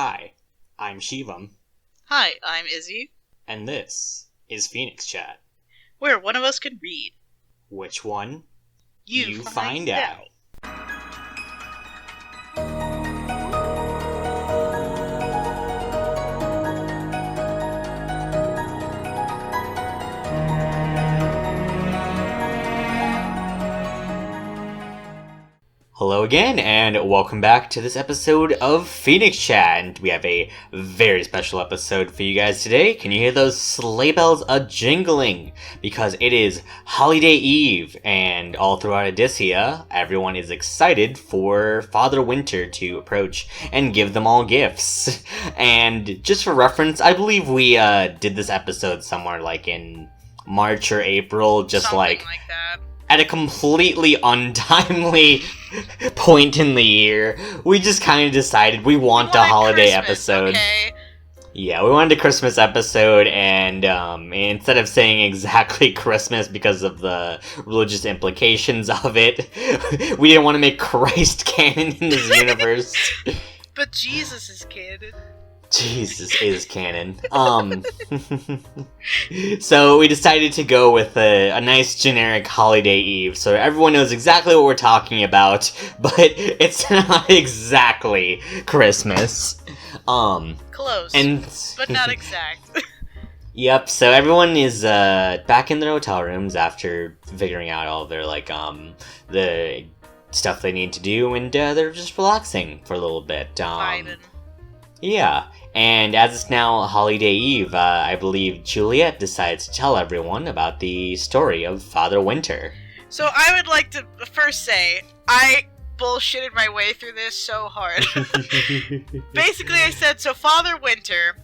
Hi, I'm Shivam. Hi, I'm Izzy. And this is PhoenixChat. Where one of us can read. Which one? You find out. Hello again, and welcome back to this episode of PhoenixChat. And we have a very special episode for you guys today. Can you hear those sleigh bells a-jingling? Because it is Hollyday Eve, and all throughout Odysseia, everyone is excited for Father Winter to approach and give them all gifts. And just for reference, I believe we did this episode somewhere like in March or April, just Something like that. At a completely untimely point in the year. We just kind of decided we want a holiday episode. Okay? Yeah, we wanted a Christmas episode, and instead of saying exactly Christmas because of the religious implications of it, we didn't want to make Christ canon in this universe. But Jesus is canon. Jesus is canon. So we decided to go with a nice generic Holiday Eve, so everyone knows exactly what we're talking about, but it's not exactly Christmas. Close, but not exact. Yep, so everyone is back in their hotel rooms after figuring out all their, the stuff they need to do, and they're just relaxing for a little bit. Vibing. Yeah. And as it's now Holiday Eve, I believe Juliet decides to tell everyone about the story of Father Winter. So I would like to first say, I bullshitted my way through this so hard. Basically, I said, so Father Winter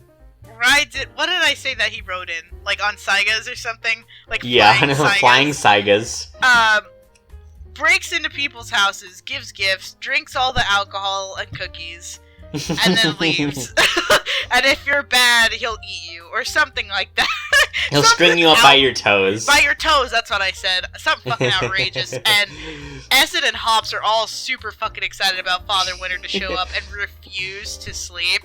rides it. What did I say that he rode in? Like on Saigas or something? Like flying Saigas. Breaks into people's houses, gives gifts, drinks all the alcohol and cookies, and then leaves. And if you're bad, he'll eat you, or something like that. He'll string you up by your toes. By your toes, that's what I said. Something fucking outrageous. And Essen and Hops are all super fucking excited about Father Winter to show up and refuse to sleep.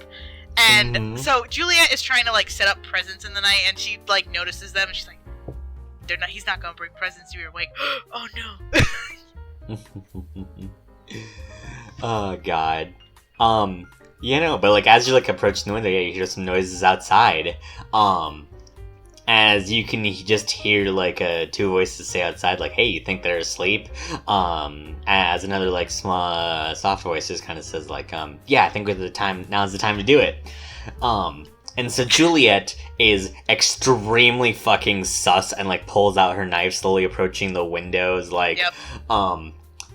And so Juliet is trying to, set up presents in the night, and she, notices them, and she's like, he's not gonna bring presents to your wake. Oh, no. Oh, God. But as you approach the window, you hear some noises outside. As you can just hear two voices say outside, hey, you think they're asleep? As another small soft voice just kind of says yeah, I think now's the time to do it. And so Juliet is extremely fucking sus and pulls out her knife, slowly approaching the windows, yep.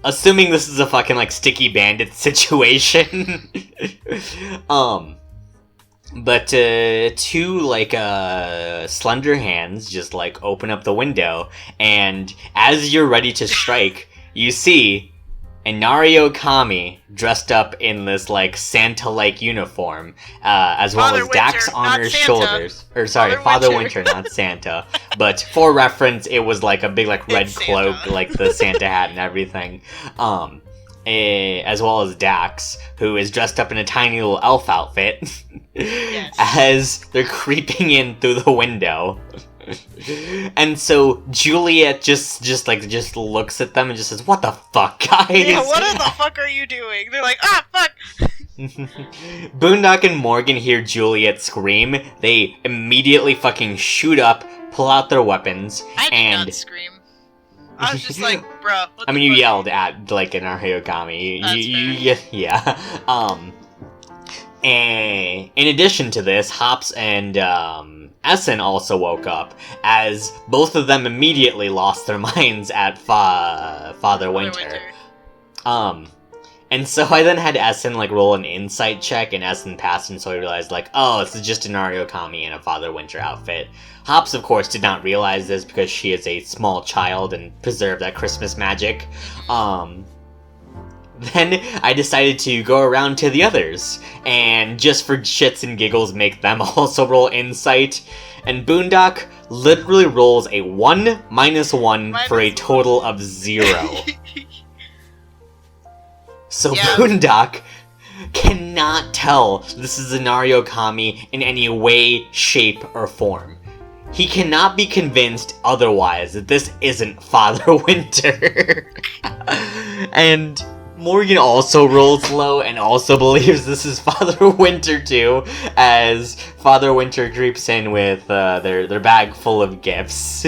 Assuming this is a fucking, sticky bandit situation. But two, slender hands just, open up the window, and as you're ready to strike, you see Inario Kami dressed up in this, Santa-like uniform, as well as Dax on her shoulders. Or, sorry, Father Winter, not Santa. But, for reference, it was, a big, red cloak, the Santa hat and everything. As well as Dax, who is dressed up in a tiny little elf outfit, yes. As they're creeping in through the window. And so Juliet just looks at them and just says, "What the fuck, guys? Yeah, what the fuck are you doing?" They're like, "Ah, fuck." Boondock and Morgan hear Juliet scream. They immediately fucking shoot up, pull out their weapons, I did not scream. I was just like, bro. I mean, you yelled at an Arheogami. Yeah. And in addition to this, Hops and Essen also woke up, as both of them immediately lost their minds at Father Winter. And so I then had Essen roll an insight check, and Essen passed, and so I realized oh, this is just an Arheogami in a Father Winter outfit. Hops, of course, did not realize this because she is a small child and preserved that Christmas magic. Then I decided to go around to the others, and just for shits and giggles make them also roll insight. And Boondock literally rolls a 1 minus 1 for a total of 0. So yeah. Boondock cannot tell this is Inario Kami in any way, shape, or form. He cannot be convinced otherwise that this isn't Father Winter. And Morgan also rolls low and also believes this is Father Winter too, as Father Winter creeps in with their bag full of gifts.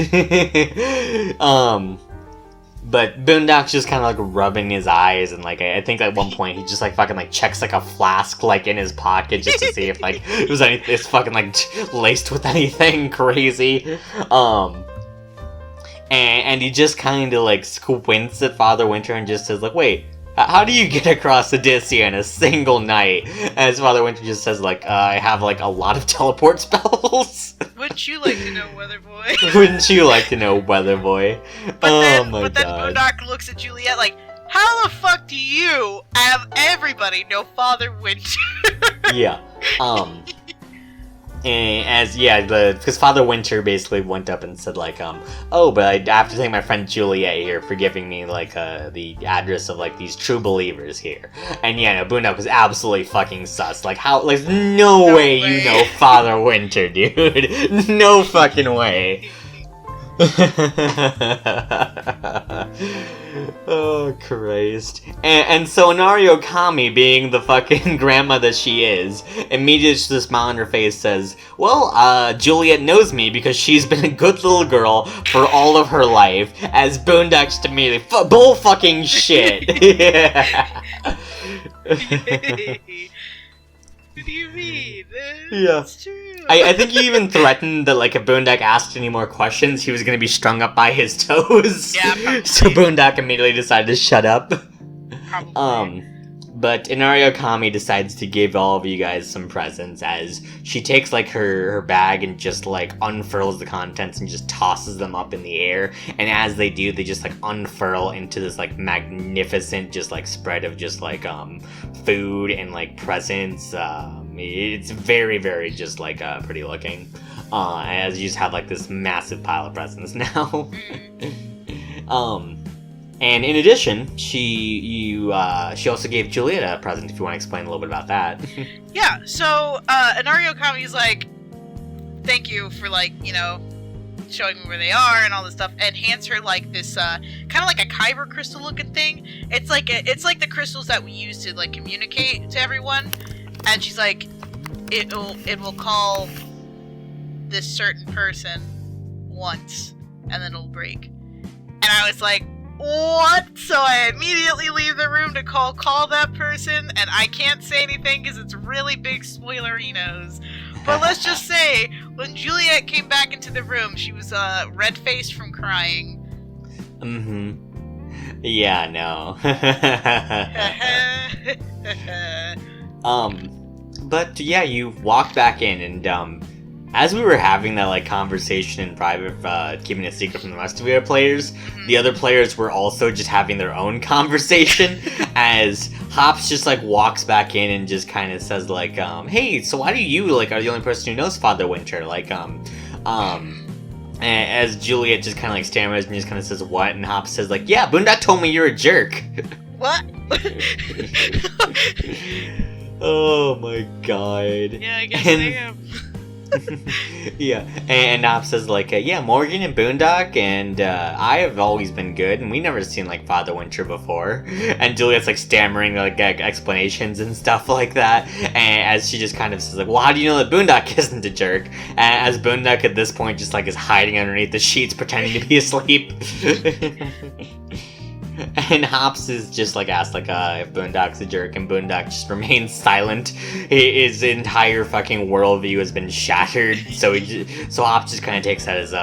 But Boondock's just kind of like rubbing his eyes, and like I think at one point he just like fucking like checks like a flask like in his pocket just to see if like it was it's fucking like laced with anything crazy. And he just kind of like squints at Father Winter and just says like, wait, how do you get across Odyssea in a single night? As Father Winter just says like, I have like a lot of teleport spells. Wouldn't you like to know, Weather Boy? Wouldn't you like to know, Weather Boy? But then Boondock looks at Juliet like, how the fuck do you have everybody know Father Winter? Yeah. And because Father Winter basically went up and said like, oh, but I have to thank my friend Juliet here for giving me like the address of like these true believers here. And yeah, no, Boondock was absolutely fucking sus. Like how, like no way you know Father Winter, dude. No fucking way. Oh, Christ. And so Inario Kami, being the fucking grandma that she is, immediately just a smile on her face says, well, Juliet knows me because she's been a good little girl for all of her life, as Boondock just immediately, bull fucking shit. What do you mean? Yeah. It's true. I think he even threatened that, like, if Boondock asked any more questions, he was gonna be strung up by his toes. Yeah, probably. So Boondock immediately decided to shut up. Probably. But Inario Kami decides to give all of you guys some presents as she takes, like, her bag and just, like, unfurls the contents and just tosses them up in the air. And as they do, they just, like, unfurl into this, like, magnificent, just, like, spread of just, like, food and, like, presents. It's very, very just, like, pretty looking. As you just have, like, this massive pile of presents now. And in addition, she also gave Juliet a present, if you want to explain a little bit about that. Yeah, so, Inario Kami's like, thank you for, like, you know, showing me where they are and all this stuff, and hands her, like, this, kind of like a kyber crystal looking thing. It's like the crystals that we use to, like, communicate to everyone. And she's like, it will call this certain person once, and then it'll break. And I was like, what? So I immediately leave the room to call that person, and I can't say anything because it's really big spoilerinos. But let's just say, when Juliet came back into the room, she was red-faced from crying. Mm-hmm. Yeah, no. But yeah, you walked back in, and as we were having that like conversation in private, keeping it secret from the rest of the other players, the other players were also just having their own conversation. As Hops just like walks back in and just kind of says like, "Hey, so why do you like are the only person who knows Father Winter?" Like, as Juliet just kind of like stammers and just kind of says, "What?" And Hops says like, "Yeah, Boondock told me you're a jerk." What? Oh my god. Yeah, I guess I am. Yeah, and Nop says like, yeah, Morgan and Boondock and I have always been good, and we never seen like Father Winter before. And Juliet's like stammering like explanations and stuff like that, and as she just kind of says like, well, how do you know that Boondock isn't a jerk? And as Boondock at this point just like is hiding underneath the sheets pretending to be asleep. And Hops is just like asked like if Boondock's a jerk, and Boondock just remains silent. His entire fucking worldview has been shattered. So Hops just kind of takes that as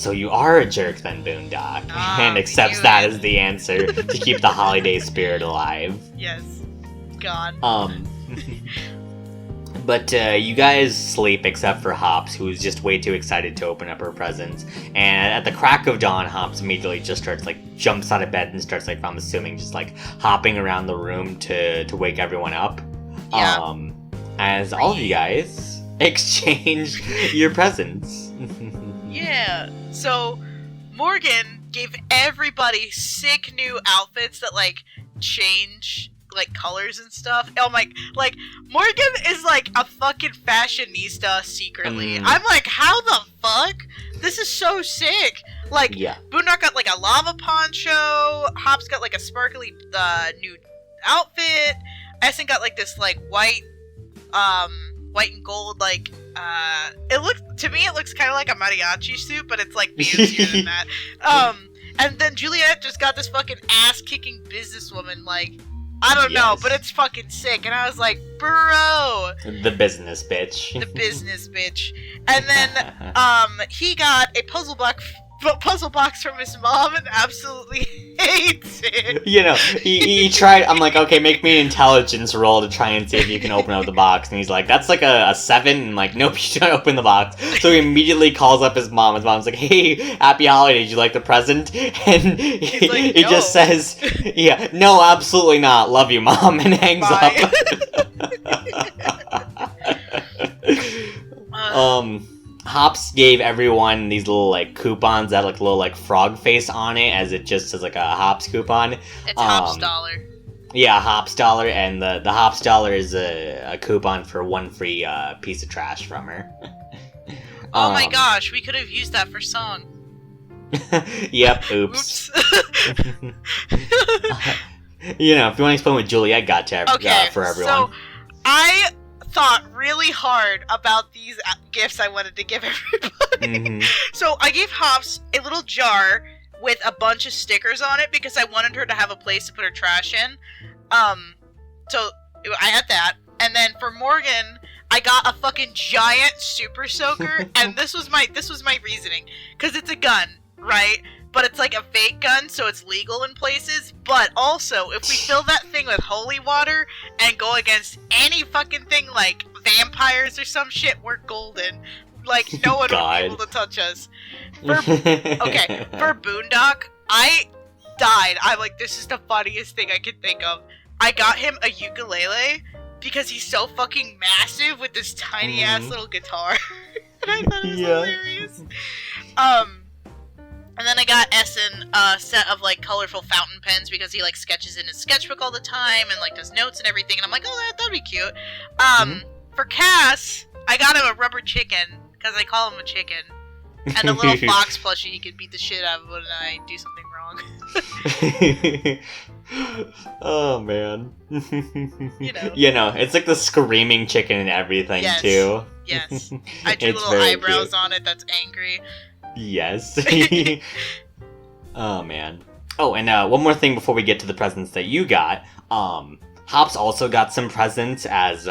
so you are a jerk then, Boondock, and accepts that as the answer to keep the holiday spirit alive. Yes, God. But you guys sleep except for Hops, who is just way too excited to open up her presents. And at the crack of dawn, Hops immediately just starts like jumps out of bed and starts like, I'm assuming, just like hopping around the room to wake everyone up. Yeah. As all of you guys exchange your presents. Yeah. So Morgan gave everybody sick new outfits that like change like colors and stuff. Oh my, like Morgan is like a fucking fashionista secretly. I'm like, how the fuck? This is so sick. Like, Boondock got like a lava poncho. Hops got like a sparkly new outfit. Essen got like this like white and gold like it looks kind of like a mariachi suit, but it's like fancier than that. And then Juliet just got this fucking ass-kicking businesswoman, like, I don't know, but it's fucking sick. And I was like, bro. The business bitch. The business bitch. And then, he got a puzzle box from his mom and absolutely hates it. You know, he tried, I'm like, okay, make me an intelligence roll to try and see if you can open up the box. And he's like, that's like a 7. And I'm like, nope, you don't open the box. So he immediately calls up his mom. His mom's like, hey, happy holidays, did you like the present? And he just says, no, absolutely not. Love you, Mom. And hangs up. Hops gave everyone these little, like, coupons that look a little, like, frog face on it, as it just says, like, a Hops coupon. It's Hops dollar. Yeah, Hops dollar, and the Hops dollar is a coupon for 1 free piece of trash from her. Oh my gosh, we could have used that for song. Yep, oops. You know, if you want to explain what Juliet got to for everyone. So, I thought really hard about these gifts I wanted to give everybody. So I gave Hops a little jar with a bunch of stickers on it because I wanted her to have a place to put her trash in. So I had that. And then for Morgan, I got a fucking giant super soaker, and this was my reasoning, because it's a gun, right? But it's like a fake gun, so it's legal in places. But also, if we fill that thing with holy water and go against any fucking thing like vampires or some shit, we're golden. Like, no one will be able to touch us. For Boondock, I died. I'm like, this is the funniest thing I could think of. I got him a ukulele because he's so fucking massive with this tiny ass little guitar. And I thought it was hilarious. And then I got Essen a set of, like, colorful fountain pens because he, like, sketches in his sketchbook all the time and, like, does notes and everything. And I'm like, oh, that'd be cute. For Cass, I got him a rubber chicken because I call him a chicken. And a little fox plushie he could beat the shit out of when I do something wrong. Oh, man. You know, it's like the screaming chicken and everything, too. Yes. I drew little eyebrows on it that's angry. Yes. Oh, man. Oh, and one more thing before we get to the presents that you got. Hops also got some presents, as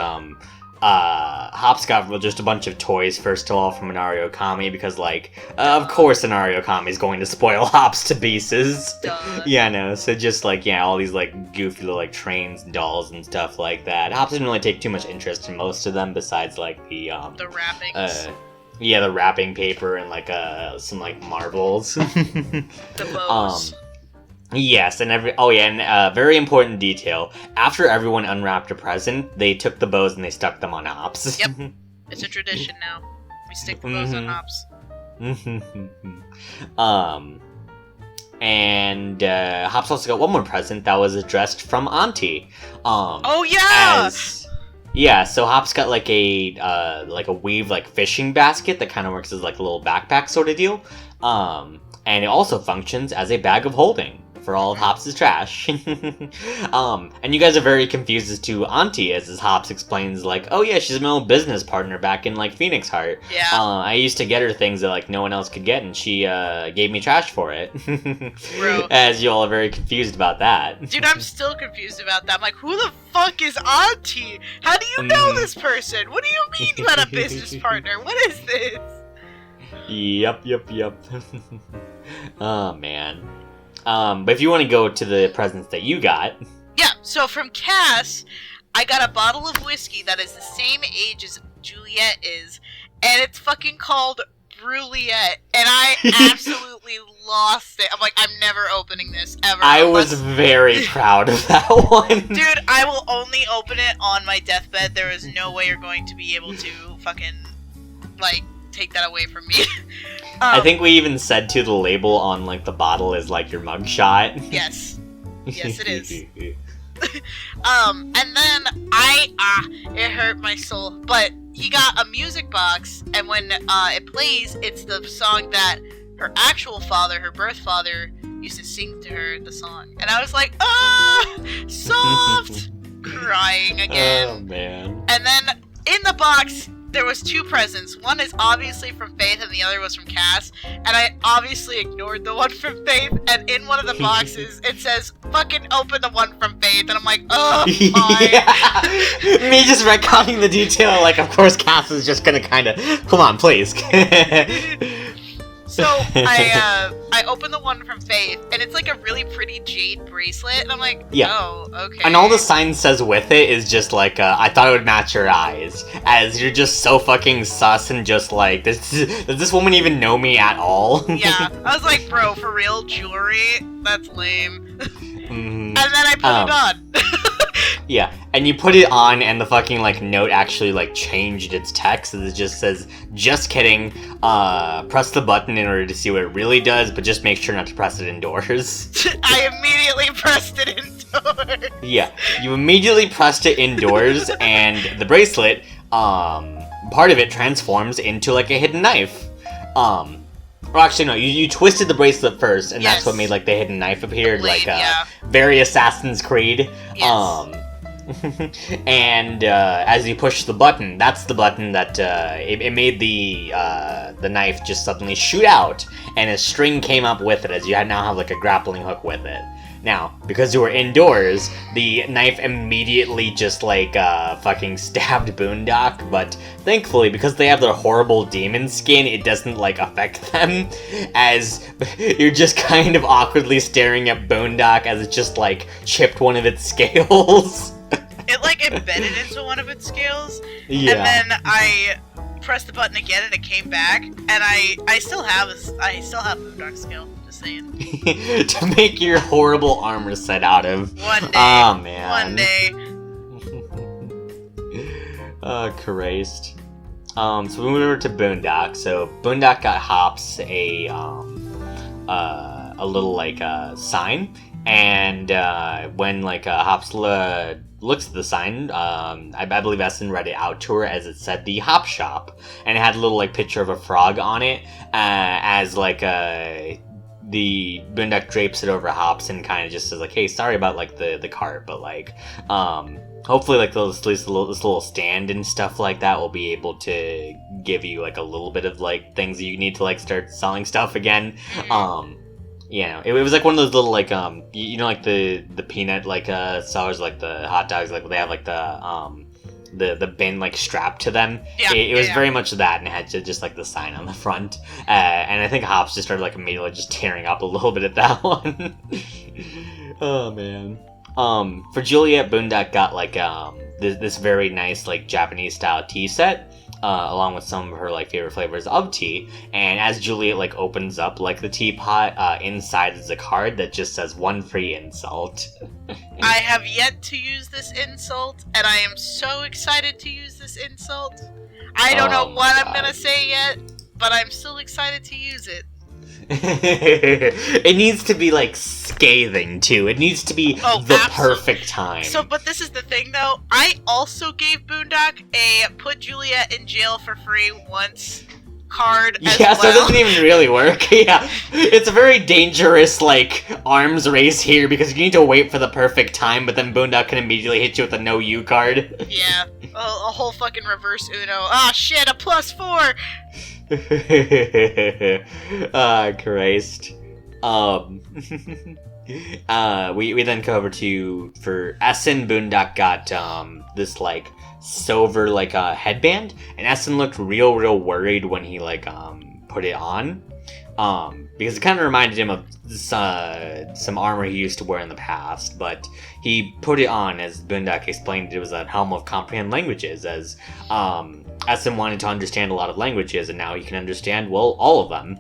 Hops got just a bunch of toys, first of all, from Inario Kami, because, like, of course Inario Kami is going to spoil Hops to pieces. Duh. Yeah, no, so just, like, all these, like, goofy little, like, trains and dolls and stuff like that. Hops didn't really take too much interest in most of them, besides, like, the wrappings. The wrapping paper and, like, some, like, marbles. The bows. Yes, and very important detail. After everyone unwrapped a present, they took the bows and they stuck them on Hops. Yep. It's a tradition now. We stick the bows on Hops. And Hops also got one more present that was addressed from Auntie. Oh yeah! So Hops got like a weave like fishing basket that kind of works as like a little backpack sort of deal. And it also functions as a bag of holding for all of Hops' trash. And you guys are very confused as to Auntie, as Hops explains, like, oh yeah, she's my old business partner back in, like, Phoenix Heart. Yeah. I used to get her things that, like, no one else could get, and she, gave me trash for it. Bro. As you all are very confused about that. Dude, I'm still confused about that. I'm like, who the fuck is Auntie? How do you know this person? What do you mean you had a business partner? What is this? Yep. Oh, man. But if you want to go to the presents that you got... Yeah, so from Cass, I got a bottle of whiskey that is the same age as Juliet is, and it's fucking called Bruliette, and I absolutely lost it. I'm like, I'm never opening this, ever. I was very proud of that one. Dude, I will only open it on my deathbed. There is no way you're going to be able to fucking, like, take that away from me. I think we even said to the label on, like, the bottle is, like, your mugshot. Yes. Yes, it is. And then it hurt my soul. But he got a music box, and when it plays, it's the song that her actual father, her birth father, used to sing to her the song. And I was like, soft! Crying again. Oh, man. And then in the box, there was 2 presents. One is obviously from Faith, and the other was from Cass. And I obviously ignored the one from Faith. And in one of the boxes, it says, "Fucking open the one from Faith." And I'm like, oh, fine. Yeah. Me just retconning the detail, like, of course Cass is just gonna kind of, come on, please. So I opened the one from Faith, and it's like a really pretty jade bracelet, and I'm like, oh, okay. And all the sign says with it is just like, I thought it would match your eyes, as you're just so fucking sus and just like, does this woman even know me at all? Yeah, I was like, bro, for real, jewelry? That's lame. Mm-hmm. And then I put it on. Yeah, and you put it on, and the fucking, like, note actually, like, changed its text. It just says, "Just kidding, press the button in order to see what it really does, but just make sure not to press it indoors." I immediately pressed it indoors. Yeah, you immediately pressed it indoors, and the bracelet, part of it transforms into, like, a hidden knife. Or actually, no, you twisted the bracelet first, and that's what made, like, the hidden knife appear, Blade, like, very Assassin's Creed. Yes. And as you push the button, that's the button that it made the knife just suddenly shoot out, and a string came up with it, as you now have like a grappling hook with it. Now, because you were indoors, the knife immediately just like fucking stabbed Boondock, but thankfully, because they have their horrible demon skin, it doesn't like affect them, as you're just kind of awkwardly staring at Boondock as it just like chipped one of its scales. It like embedded into one of its scales, yeah. And then I pressed the button again, and it came back, and I still have Boondock's scale. Just saying. To make your horrible armor set out of. One day. Oh man. One day. Oh Christ. So we moved over to Boondock. So Boondock got Hops a little like sign, and when like Hops looks at the sign, I believe Essen read it out to her as it said the Hop Shop, and it had a little like picture of a frog on it, as like the Boondock drapes it over Hops and kind of just says like, hey, sorry about like the cart, but like hopefully like this little stand and stuff like that will be able to give you like a little bit of like things that you need to like start selling stuff again. You know, it was like one of those little like you know, like the peanut like sellers, like the hot dogs, like they have like the bin like strapped to them. Yeah, it was very much that, and it had just like the sign on the front. And I think Hops just started like immediately just tearing up a little bit at that one. Oh man. For Juliet, Boondock got like this very nice like Japanese style tea set. Along with some of her like favorite flavors of tea, and as Juliet like opens up like the teapot, inside is a card that just says 1 free insult. I have yet to use this insult, and I am so excited to use this insult. I don't know what I'm gonna say yet, but I'm still excited to use it. It needs to be like scathing too. It needs to be the perfect time. So, but this is the thing though. I also gave Boondock a put Juliet in jail for free once card as well. So it doesn't even really work. Yeah. It's a very dangerous like arms race here because you need to wait for the perfect time, but then Boondock can immediately hit you with a no you card. Yeah. A whole fucking reverse Uno. Ah, shit, a +4! Ah, Christ. We then go over for Essen. Boondock got this like silver like headband, and Essen looked real worried when he like put it on, because it kind of reminded him of some armor he used to wear in the past. But he put it on, as Boondock explained, it was a helm of comprehend languages, as Essen wanted to understand a lot of languages, and now he can understand, well, all of them.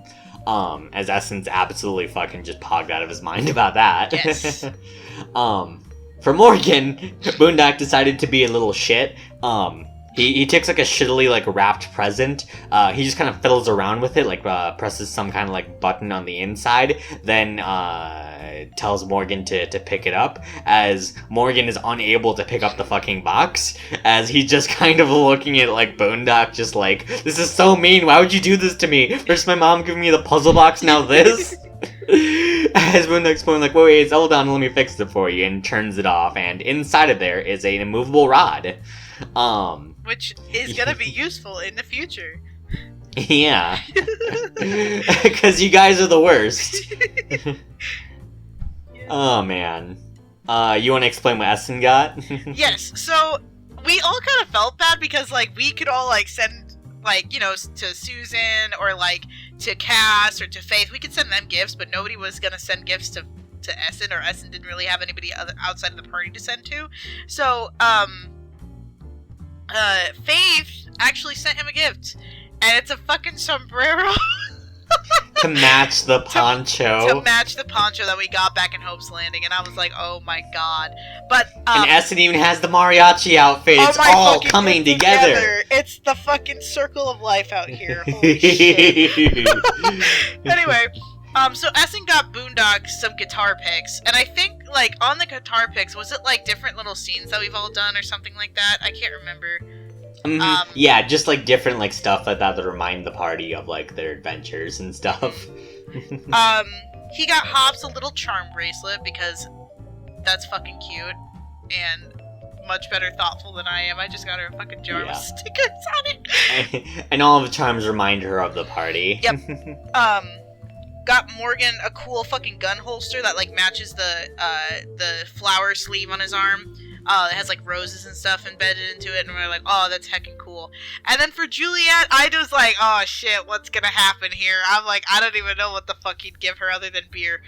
As Essen's absolutely fucking just pogged out of his mind about that. Yes. For Morgan, Boondock decided to be a little shit. He takes like a shittily like wrapped present. He just kind of fiddles around with it, like presses some kind of like button on the inside, then tells Morgan to pick it up, as Morgan is unable to pick up the fucking box, as he's just kind of looking at like Boondock, just like, this is so mean, why would you do this to me? First my mom giving me the puzzle box, now this? As Boondock's going like, wait, hold on, let me fix it for you, and turns it off, and inside of there is an immovable rod. Which is gonna be useful in the future. Yeah. Because you guys are the worst. Oh, man. You want to explain what Essen got? Yes, so we all kind of felt bad because, like, we could all, like, send, like, you know, to Susan or, like, to Cass or to Faith. We could send them gifts, but nobody was gonna send gifts to Essen, or Essen didn't really have anybody outside of the party to send to. So, Faith actually sent him a gift, and it's a fucking sombrero. To match the poncho. To match the poncho that we got back in Hope's Landing, and I was like, oh my god. But, and Essen even has the mariachi outfit. It's all coming together. It's the fucking circle of life out here. Holy shit. Anyway, so Essen got Boondock some guitar picks, and I think, like, on the guitar picks, was it, like, different little scenes that we've all done or something like that? I can't remember. Mm-hmm. Yeah, just, like, different, like, stuff like that remind the party of, like, their adventures and stuff. He got Hops a little charm bracelet, because that's fucking cute, and much better thoughtful than I am. I just got her a fucking jar with stickers on it. And all of the charms remind her of the party. Yep. Got Morgan a cool fucking gun holster that, like, matches the flower sleeve on his arm. It has, like, roses and stuff embedded into it, and we're like, oh, that's heckin' cool. And then for Juliet, I was like, oh, shit, what's gonna happen here? I'm like, I don't even know what the fuck he'd give her other than beer.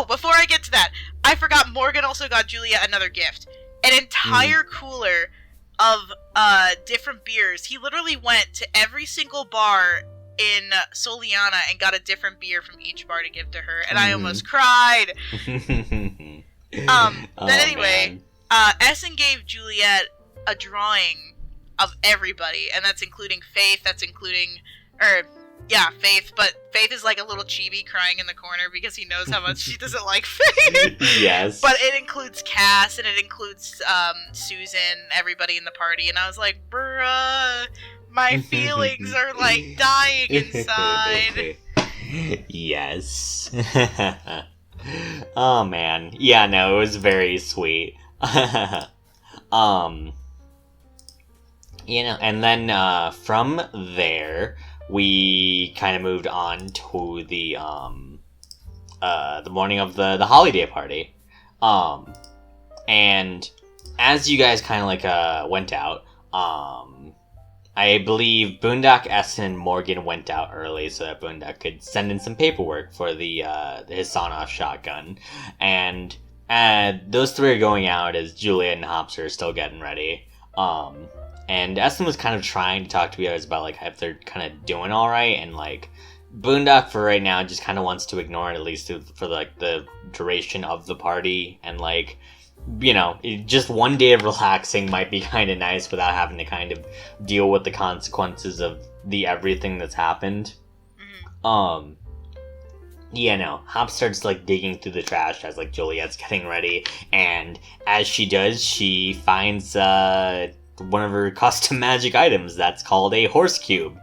Before I get to that, I forgot Morgan also got Juliet another gift. An entire cooler of different beers. He literally went to every single bar in Soliana and got a different beer from each bar to give to her, and I almost cried. Anyway, Essen gave Juliet a drawing of everybody, and that's including Faith, Faith, but Faith is like a little chibi crying in the corner because he knows how much she doesn't like Faith. Yes. But it includes Cass, and it includes Susan, everybody in the party, and I was like, bruh, my feelings are, like, dying inside. Yes. Oh, man. Yeah, no, it was very sweet. You know, and then, from there, we kind of moved on to the morning of the holiday party. And as you guys kind of, like, went out, I believe Boondock, Essen, and Morgan went out early so that Boondock could send in some paperwork for his sawn-off shotgun. And those three are going out as Juliet and Hops are still getting ready. And Essen was kind of trying to talk to you guys about, like, if they're kind of doing alright, and, like, Boondock for right now just kind of wants to ignore it, at least for, like, the duration of the party, and, like, you know, just one day of relaxing might be kind of nice without having to kind of deal with the consequences of everything that's happened. Yeah, no, Hop starts, like, digging through the trash as, like, Juliet's getting ready, and as she does, she finds, one of her custom magic items that's called a horse cube.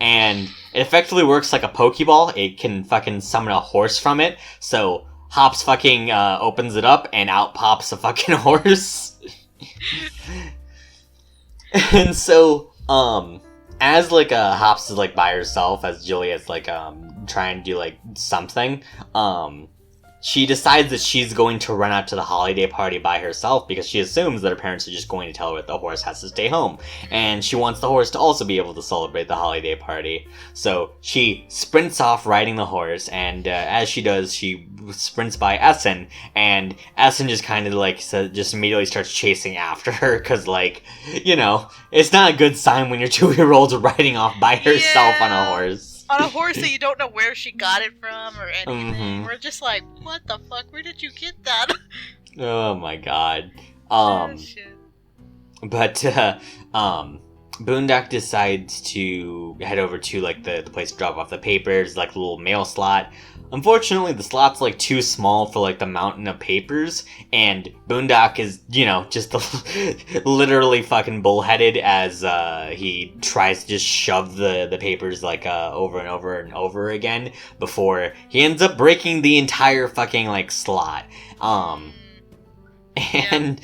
And it effectively works like a Pokeball. It can fucking summon a horse from it, so Hops fucking opens it up, and out pops a fucking horse. And so, as, like, Hops is, like, by herself, as Juliet's, like, trying to do, like, something, she decides that she's going to run out to the holiday party by herself because she assumes that her parents are just going to tell her that the horse has to stay home. And she wants the horse to also be able to celebrate the holiday party. So she sprints off riding the horse, and as she does, she sprints by Essen, and Essen just kind of, like, just immediately starts chasing after her because, like, you know, it's not a good sign when your 2-year-old's riding off by herself on a horse. On a horse that you don't know where she got it from or anything. We're just like, what the fuck? Where did you get that? Oh my god. Shit. But, Boondock decides to head over to, like, the place to drop off the papers, like, a little mail slot. Unfortunately, the slot's, like, too small for, like, the mountain of papers, and Boondock is, just literally fucking bullheaded as, he tries to just shove the papers, like, over and over and over again before he ends up breaking the entire fucking, like, slot. And...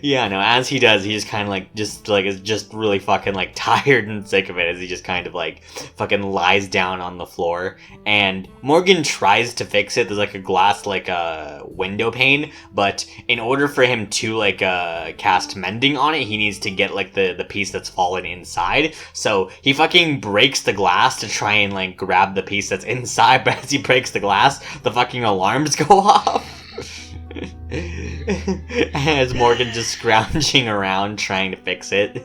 Yeah, no, as he does, he just kind of, is just really fucking, tired and sick of it as he just kind of, fucking lies down on the floor. And Morgan tries to fix it. There's, a glass, window pane. But in order for him to, cast mending on it, he needs to get, the piece that's fallen inside. So he fucking breaks the glass to try and, grab the piece that's inside. But as he breaks the glass, the fucking alarms go off. As Morgan just scrounging around trying to fix it.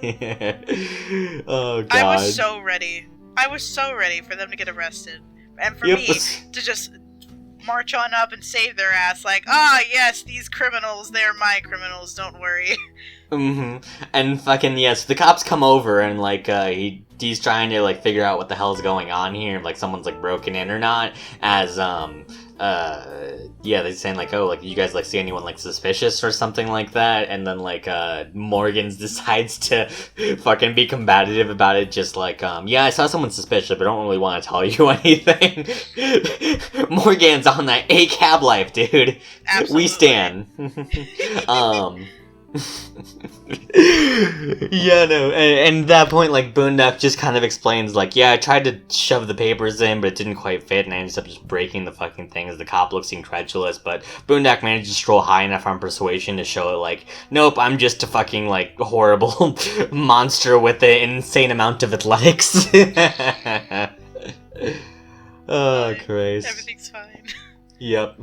Oh god. I was so ready for them to get arrested. And for me to just march on up and save their ass, yes, these criminals, they're my criminals, don't worry. Mm-hmm. And fucking, yes, the cops come over and, he's trying to, figure out what the hell's going on here, if, someone's, broken in or not, as, they're saying, you guys, see anyone, suspicious or something like that, and then, Morgan decides to fucking be combative about it, just yeah, I saw someone suspicious, but I don't really want to tell you anything. Morgan's on that A-cab life, dude. Absolutely. We stand. Yeah, no, and at that point, Boondock just kind of explains, yeah, I tried to shove the papers in, but it didn't quite fit, and I ended up just breaking the fucking thing as the cop looks incredulous, but Boondock managed to stroll high enough on persuasion to show it, nope, I'm just a fucking, horrible monster with an insane amount of athletics. Oh, Christ. Everything's fine. Yep.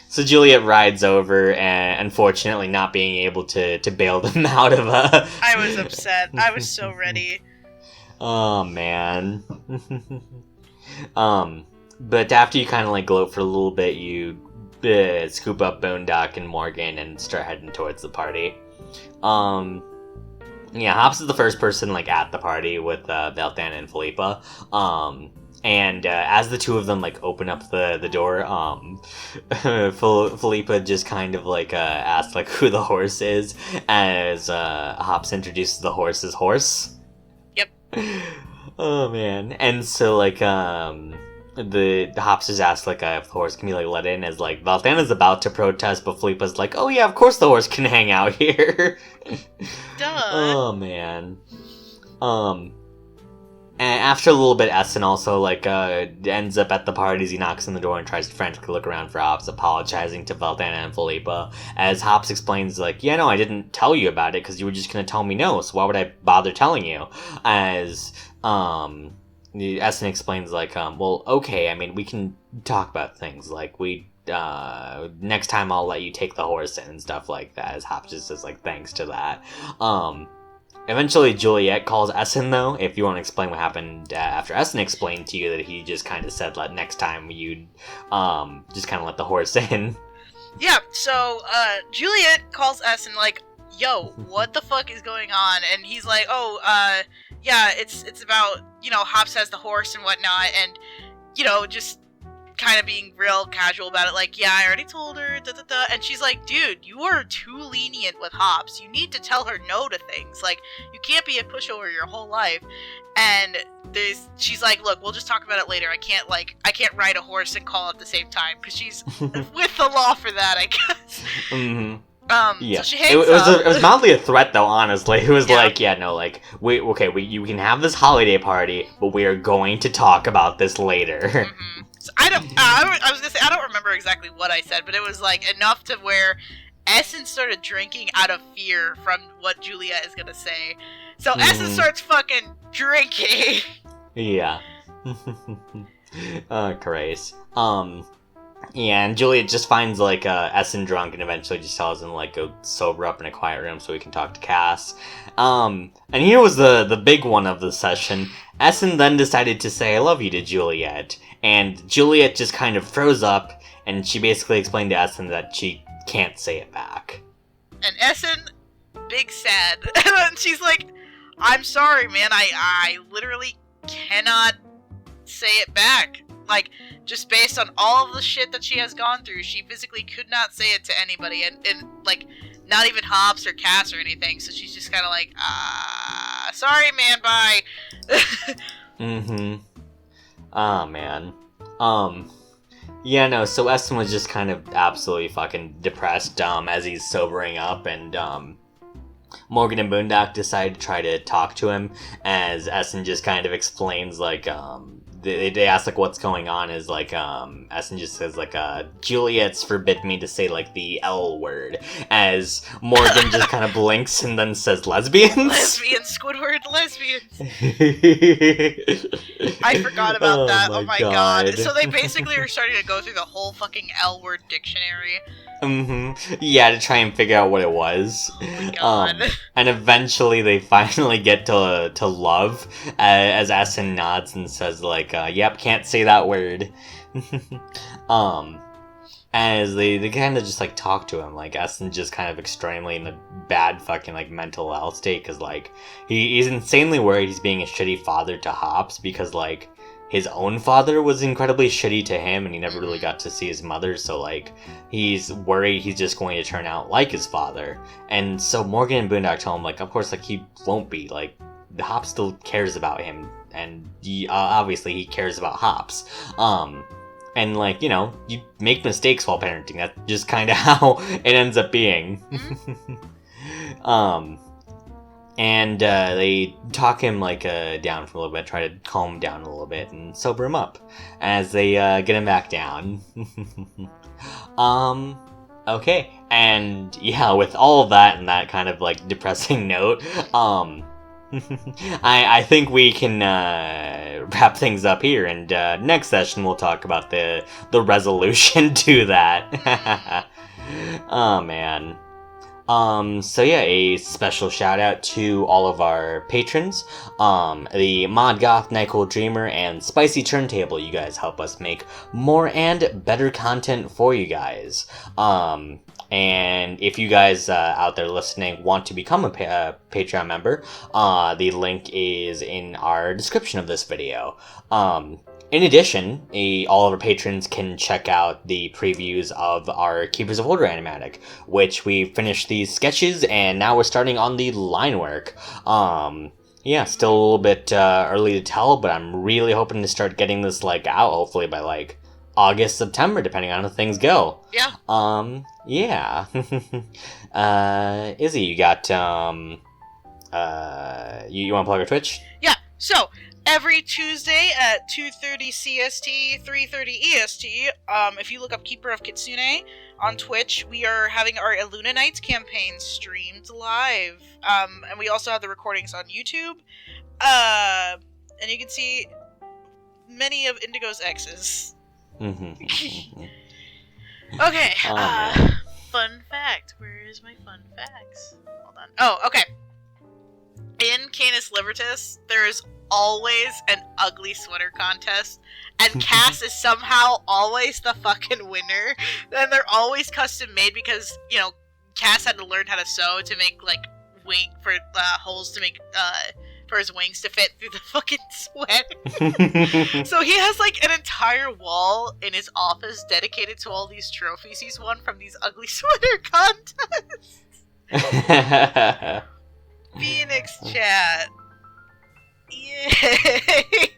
So Juliet rides over, and unfortunately not being able to bail them out of I was upset. I was so ready. Oh, man. But after you kind of, gloat for a little bit, you scoop up Boondock and Morgan and start heading towards the party. Yeah, Hops is the first person, at the party with Valtana and Philippa. And as the two of them open up the door, Philippa just kind of asks who the horse is, as Hops introduces the horse as Horse. Yep. Oh man, and so the Hops just asks if the horse can be let in, as Valtana's about to protest, but Philippa's oh yeah, of course the horse can hang out here. Duh. Oh man. And after a little bit, Essen also, ends up at the party as he knocks on the door and tries to frantically look around for Hops, apologizing to Valtana and Philippa, as Hops explains, yeah, no, I didn't tell you about it, because you were just gonna tell me no, so why would I bother telling you? As, Essen explains, well, okay, I mean, we can talk about things, next time I'll let you take the horse in and stuff like that, as Hops just says, thanks to that. Eventually, Juliet calls Essen, though, if you want to explain what happened after Essen explained to you that he just kind of said, next time you'd, just kind of let the horse in. Yeah, so, Juliet calls Essen, yo, what the fuck is going on? And he's yeah, it's about, Hops has the horse and whatnot, and, just kind of being real casual about it, yeah, I already told her, and she's dude, you are too lenient with Hops, you need to tell her no to things, you can't be a pushover your whole life, and she's look, we'll just talk about it later, I can't ride a horse and call at the same time, because she's with the law for that, I guess. Mm-hmm. Yeah. So she hangs up. It was mildly a threat, though, honestly. It was you can have this holiday party, but we are going to talk about this later. Mm-hmm. So I was gonna say, I don't remember exactly what I said, but it was, enough to where Essen started drinking out of fear from what Juliet is gonna say. So Essen starts fucking drinking. Yeah. Oh, Christ. Yeah, and Juliet just finds, Essen drunk and eventually just tells him, go sober up in a quiet room so he can talk to Cass. And here was the big one of the session. Essen then decided to say I love you to Juliet. And Juliet just kind of froze up, and she basically explained to Essen that she can't say it back. And Essen big sad. And she's like, I'm sorry, man. I literally cannot say it back. Like, just based on all of the shit that she has gone through, she physically could not say it to anybody, and like, not even Hops or Cass or anything, so she's just kind of like, sorry, man, bye. Mm-hmm. Oh, man. Yeah, no, so Essen was just kind of absolutely fucking depressed, as he's sobering up, and, Morgan and Boondock decide to try to talk to him, as Essen just kind of explains, like, they ask, like, what's going on, is, like, Essen just says, like, Juliet's forbid me to say, like, the L word, as Morgan just kind of blinks and then says lesbians? Lesbians, Squidward, lesbians. I forgot about that, oh my god. So they basically are starting to go through the whole fucking L word dictionary. Mm-hmm. Yeah, to try and figure out what it was. Oh my god. And eventually they finally get to love, as Essen nods and says, like, yep, can't say that word. As they kind of just, like, talk to him, like, Essen just kind of extremely in a bad fucking, like, mental health state, because, like, he's insanely worried he's being a shitty father to Hops, because, like, his own father was incredibly shitty to him, and he never really got to see his mother, so, like, he's worried he's just going to turn out like his father. And so Morgan and Boondock tell him, like, of course, like, he won't be, like, Hops still cares about him, and obviously he cares about Hops. And, like, you know, you make mistakes while parenting, that's just kind of how it ends up being. And they talk him, like, down for a little bit, try to calm him down a little bit, and sober him up, as they get him back down. Okay, and, yeah, with all of that and that kind of, like, depressing note, I think we can wrap things up here, and next session we'll talk about the resolution to that. Oh, man. So yeah, a special shout out to all of our patrons, the Mod Goth, Nyquil Dreamer, and Spicy Turntable. You guys help us make more and better content for you guys. And if you guys out there listening want to become a Patreon member, the link is in our description of this video. In addition, all of our patrons can check out the previews of our Keepers of Holder animatic, which we finished these sketches, and now we're starting on the line work. Yeah, still a little bit early to tell, but I'm really hoping to start getting this, like, out, hopefully by, like, August, September, depending on how things go. Yeah. Yeah. Izzy, you got, you want to plug our Twitch? Yeah, so, every Tuesday at 2:30 CST, 3:30 EST, if you look up Keeper of Kitsune on Twitch, we are having our Illuna Nights campaign streamed live. And we also have the recordings on YouTube. And you can see many of Indigo's exes. Okay, fun fact. Where is my fun facts? Hold on. Oh, okay. In Canis Libertas, there is always an ugly sweater contest, and Cass is somehow always the fucking winner. And they're always custom made because, you know, Cass had to learn how to sew to make, like, wing for holes to make for his wings to fit through the fucking sweat. So he has, like, an entire wall in his office dedicated to all these trophies he's won from these ugly sweater contests. PhoenixChat. Yay!